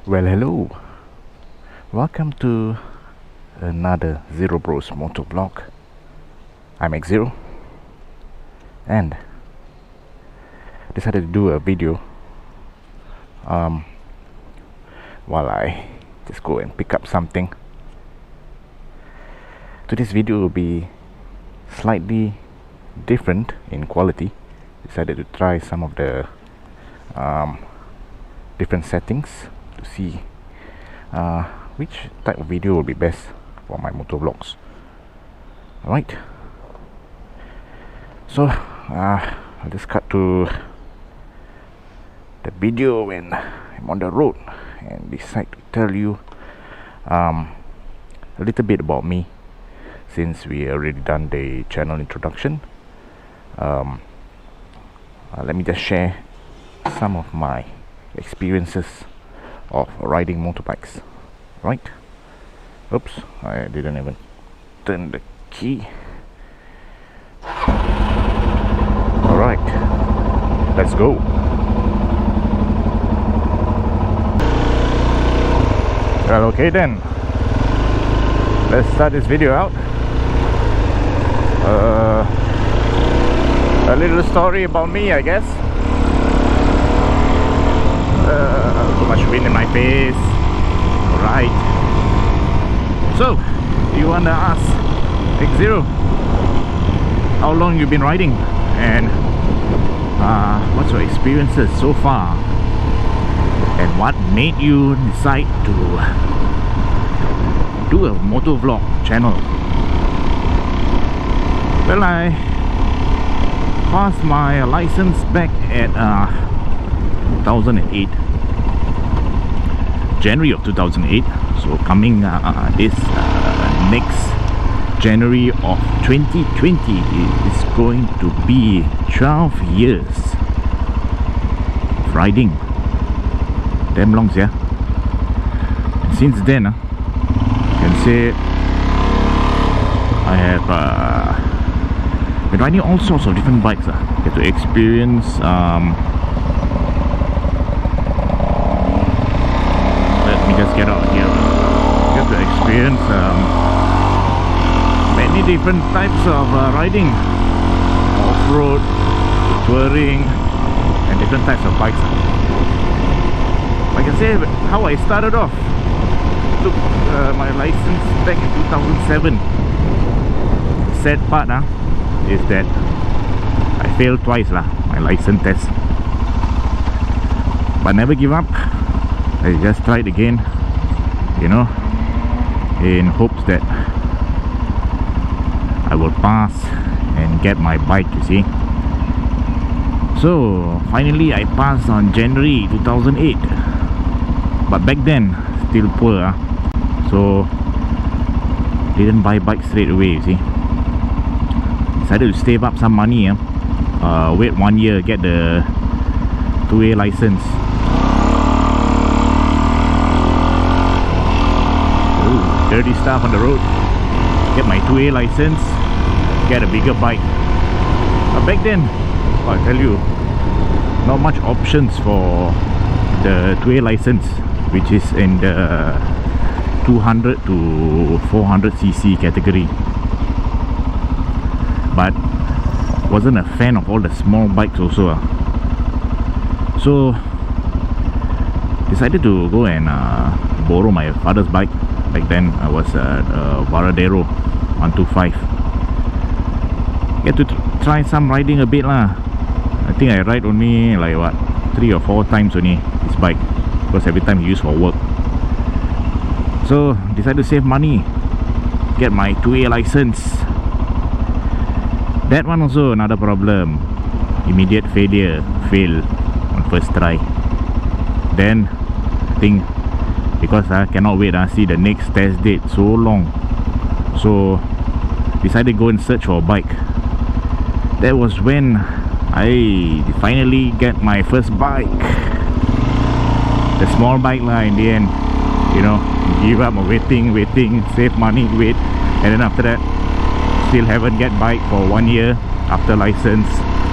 Well, hello. Welcome to another Zero Bros Motovlog. I'm Exzero, and decided to do a video while I just go and pick up something. Today's video will be slightly different in quality. Decided to try some of the different settings to see which type of video will be best for my motovlogs. Alright, so I'll just cut to the video when I'm on the road and decide to tell you a little bit about me, since we already done the channel introduction. Let me just share some of my experiences of riding motorbikes. Right? Oops, I didn't even turn the key. Alright, let's go. Well, okay then, let's start this video out. A little story about me, I guess. Too much wind in my face. Alright, so you wanna ask Exzero how long you've been riding and what's your experiences so far, and what made you decide to do a motovlog channel. Well, I passed my license back at 2008, January of 2008. So coming this next January of 2020 is going to be 12 years of riding. Damn long, yeah. And since then, you can say I have been riding all sorts of different bikes. Get to experience let me just get out here. Get to experience many different types of riding, off-road, touring, and different types of bikes. I can say how I started off. Took my license back in 2007. Sad part is that I failed twice my license test, but never give up. I just tried again, you know, in hopes that I will pass and get my bike, you see. So finally I passed on January 2008, but back then still poor, so didn't buy bike straight away, you see. Decided to save up some money, wait 1 year, get the 2A license. Ooh, dirty stuff on the road. Get my 2A license, get a bigger bike. But back then, I tell you, not much options for the 2A license, which is in the 200 to 400cc category. But wasn't a fan of all the small bikes also. So decided to go and borrow my father's bike. Back then I was a Varadero 125. Get to try some riding a bit I think I ride only like what 3 or 4 times only this bike, because every time I use for work. So decided to save money, get my 2A license. That one also another problem. Immediate failure, fail on first try. Then I think because I cannot wait, see the next test date so long, so decided to go and search for a bike. That was when I finally get my first bike, the small bike in the end. You know, give up waiting, save money, wait, and then after that still haven't get bike for 1 year after license,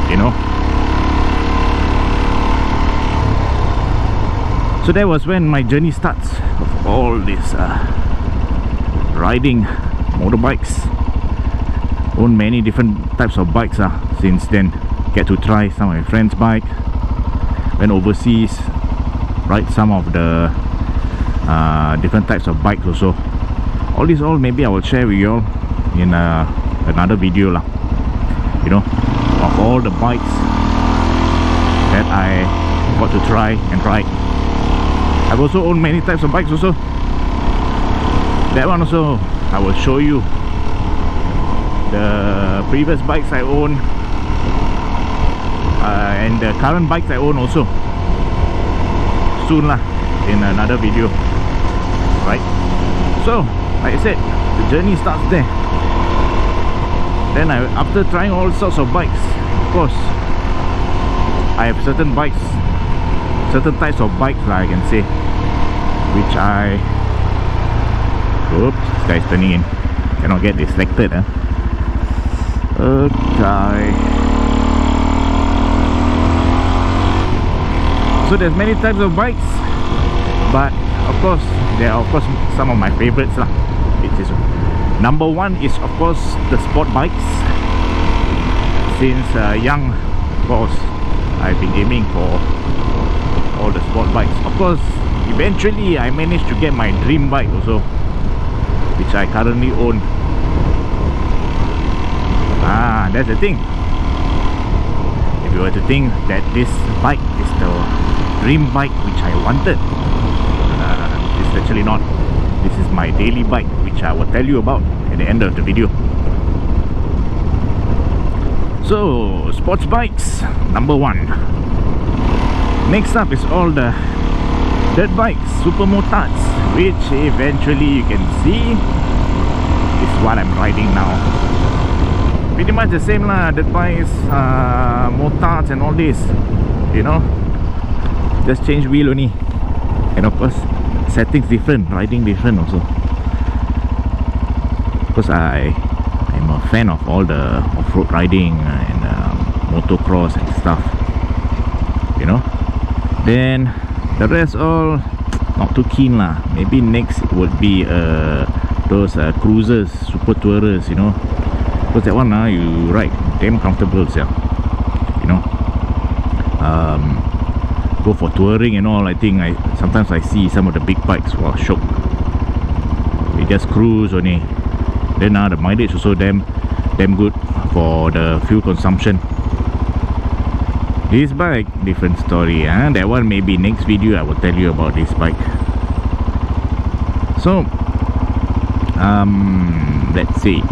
you know. So that was when my journey starts of all this riding motorbikes. Own many different types of bikes since then. Get to try some of my friends' bike. Went overseas, ride some of the different types of bikes also. All this maybe I will share with you all in another video lah. You know, of all the bikes that I got to try and ride. I've also owned many types of bikes also. That one also I will show you. The previous bikes I own and the current bikes I own also soon lah, in another video, right? So like I said, the journey starts there. Then after trying all sorts of bikes, of course I have certain bikes, certain types of bikes I can say, which I... Oops, this guy is turning in. Cannot get distracted. Okay. So there's many types of bikes, but of course there are some of my favorites lah. It is number one is of course the sport bikes. Since young, of course, I've been aiming for all the sport bikes. Of course, eventually I managed to get my dream bike also, which I currently own. That's the thing. If you were to think that this bike is the dream bike which I wanted, it's actually not. This is my daily bike, which I will tell you about at the end of the video. So, sports bikes, number one. Next up is all the dirt bikes, super motards, which eventually you can see is what I'm riding now. Pretty much the same lah, dirt bikes, motards and all this, you know. Just change wheel only. And of course, settings different, riding different also. Because I'm a fan of all the off-road riding and motocross and stuff, you know. Then the rest all not too keen lah. Maybe next would be those cruisers, super tourers, you know. Because that one you ride damn comfortable, yeah. You know. Go for touring and all. I think sometimes I see some of the big bikes, wow, shock. They just cruise only. Then the mileage also damn good for the fuel consumption. This bike, different story. That one maybe next video I will tell you about this bike. So let's see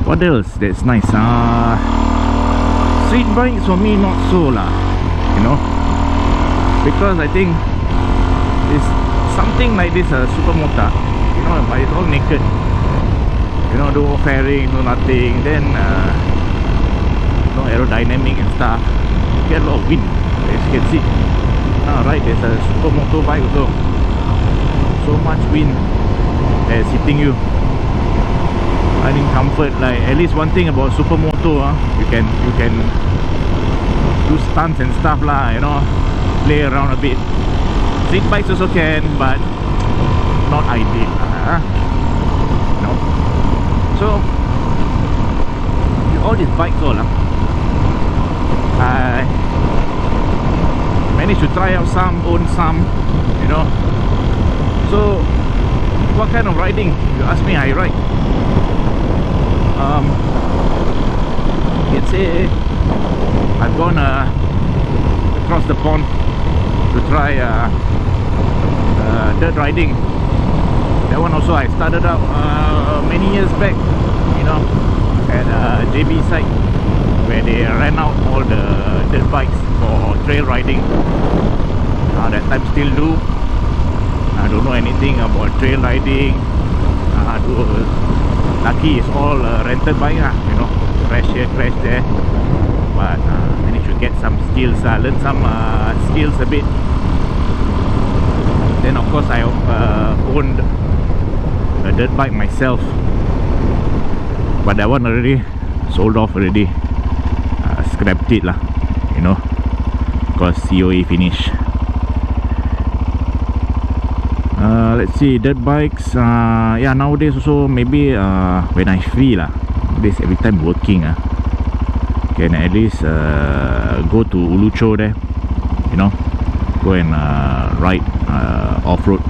what else that's nice. Street bikes for me not so lah, you know, because I think it's something like this super motard, you know, but it's all naked, you know, no fairing, no nothing. Then no aerodynamic and stuff. You get a lot of wind, as you can see. Right, there's a super moto bike also. So much wind that's hitting you. Riding comfort, like at least one thing about supermoto, you can do stunts and stuff lah, you know, play around a bit. Street bikes also can, but not ideal, no. So all these bikes all I managed to try out some, own some, you know. So what kind of riding, you ask me, I ride let's say I've gone across the pond to try dirt riding. That one also I started out many years back, you know, at JB site, where they ran out all the dirt bikes for trail riding. That time still do. I don't know anything about trail riding. Lucky it's all rented bike, you know, crash here, crash there. But managed to get some skills, learn some skills a bit. Then of course I owned a dirt bike myself, but that one already sold off already. Scrapped it lah, you know, because COE finish. Let's see, dirt bikes. Yeah, nowadays also maybe when I free lah, this every time working can at least go to Ulucho there, you know, go and ride off-road.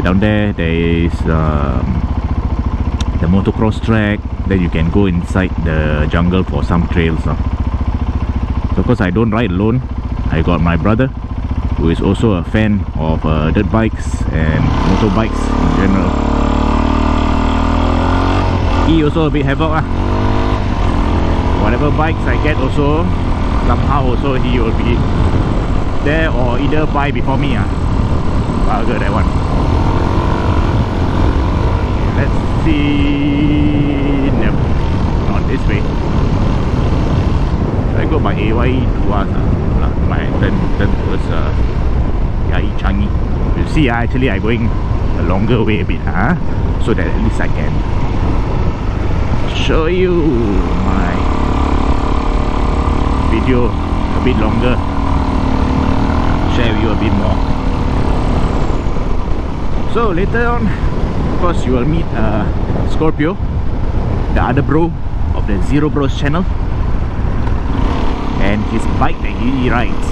Down there is the motocross track. Then you can go inside the jungle for some trails. So of course I don't ride alone. I got my brother, who is also a fan of dirt bikes and motorbikes in general. He also a bit havoc whatever bikes I get also, somehow also he will be there or either buy before me. Bugger that one. Let's see. No, not this way. I go by AYE Tuas. My turn towards Yai Changi. You see, actually I'm going a longer way a bit, so that at least I can show you my video a bit longer, share with you a bit more. So later on, of course, you will meet Scorpio, the other bro of the Exzero Bros channel, and his bike that he rides.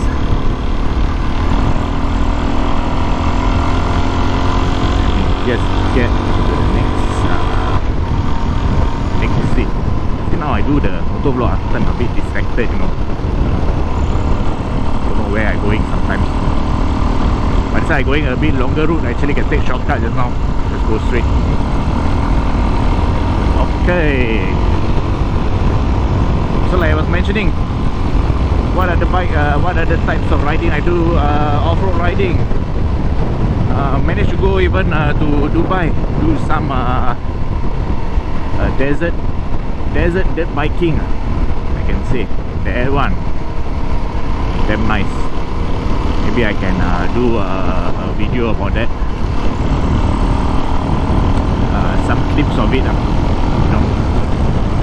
Just get to the next seat. See, now I do the motovlog, I'm a bit distracted, you know. Don't know where I'm going sometimes. But since I'm going a bit longer route, I actually can take shortcut just now. Just go straight. Okay. So like I was mentioning, what are the types of riding I do? Off-road riding. Managed to go even to Dubai, do some desert dirt biking, I can say. That one, damn nice. Maybe I can do a video about that. Some clips of it, you know,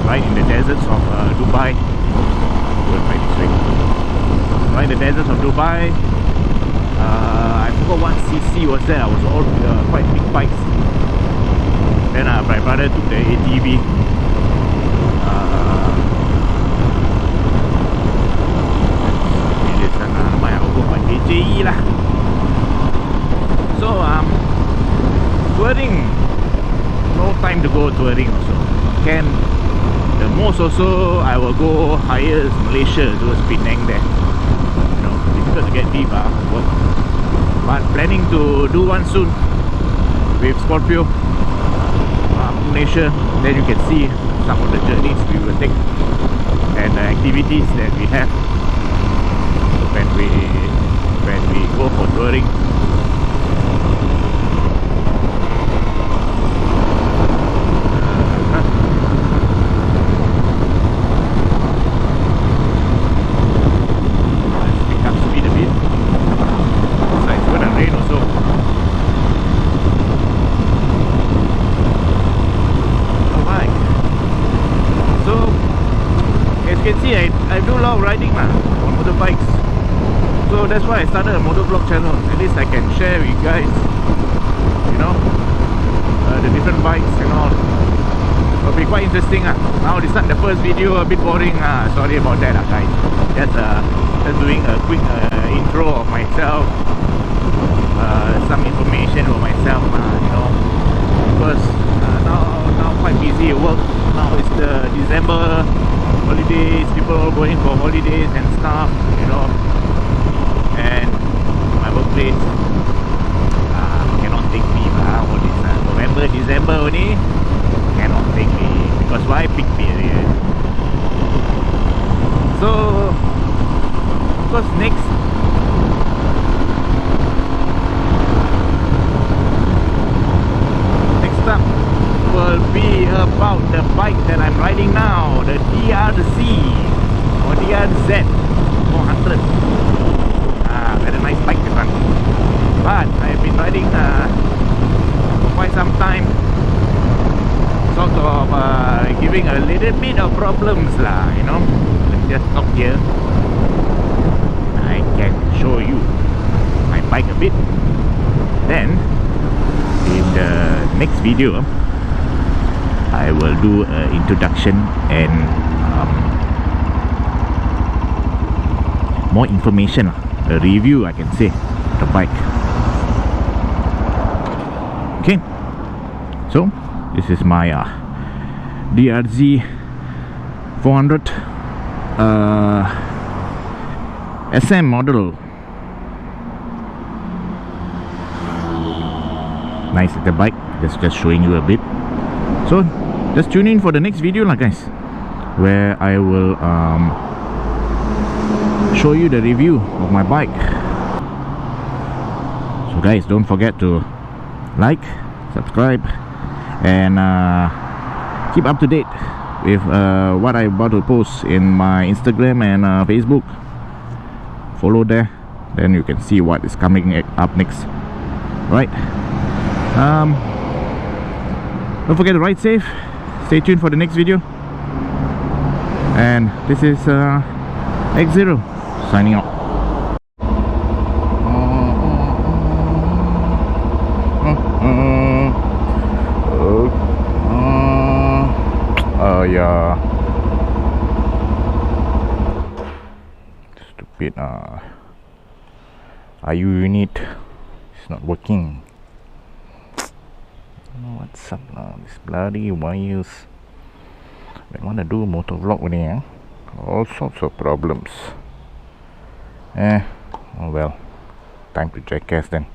right in the deserts of Dubai. Go by this way. Right in the deserts of Dubai. I forgot what CC was there. I was all quite big bikes. Then my brother took the ATV. AJE lah. So touring, no time to go touring also. Can the most also I will go higher is Malaysia, towards Penang there. You know, difficult to get deep work. But planning to do one soon with Scorpio, Malaysia. Then you can see some of the journeys we will take and the activities that we have when we go for touring. Let's pick up speed a bit. So it's gonna rain also. Alright. So as you can see, I do a lot of riding on motorbikes. So that's why I started a motovlog channel. At least I can share with you guys, you know, the different bikes and all. It'll be quite interesting. Now this is not the first video, a bit boring. Sorry about that, guys. Just doing a quick intro of myself, some information about myself, you know, because now quite busy at work. Now it's the December holidays, people are going for holidays and stuff, you know. And my workplace cannot take me all this November, December only cannot take me, because why? Peak period. So of course next up will be about the bike that I'm riding now, the DRZ or DRZ 400. Very nice bike this one. But I've been riding for quite some time, sort of giving a little bit of problems lah, you know. Let me just stop here. I can show you my bike a bit. Then in the next video I will do an introduction and more information, a review I can say, the bike. Okay, so this is my DRZ 400 SM model. Nice little bike, just showing you a bit. So just tune in for the next video lah guys, where I will show you the review of my bike. So guys, don't forget to like, subscribe, and keep up to date with what I'm about to post in my Instagram and Facebook. Follow there, then you can see what is coming up next. Right, don't forget to ride safe. Stay tuned for the next video. And this is Exzero signing out. Yeah, stupid IU unit is not working. What's up now? These bloody wires. I want to do motovlog with it, all sorts of problems. Oh well, time to jackass then.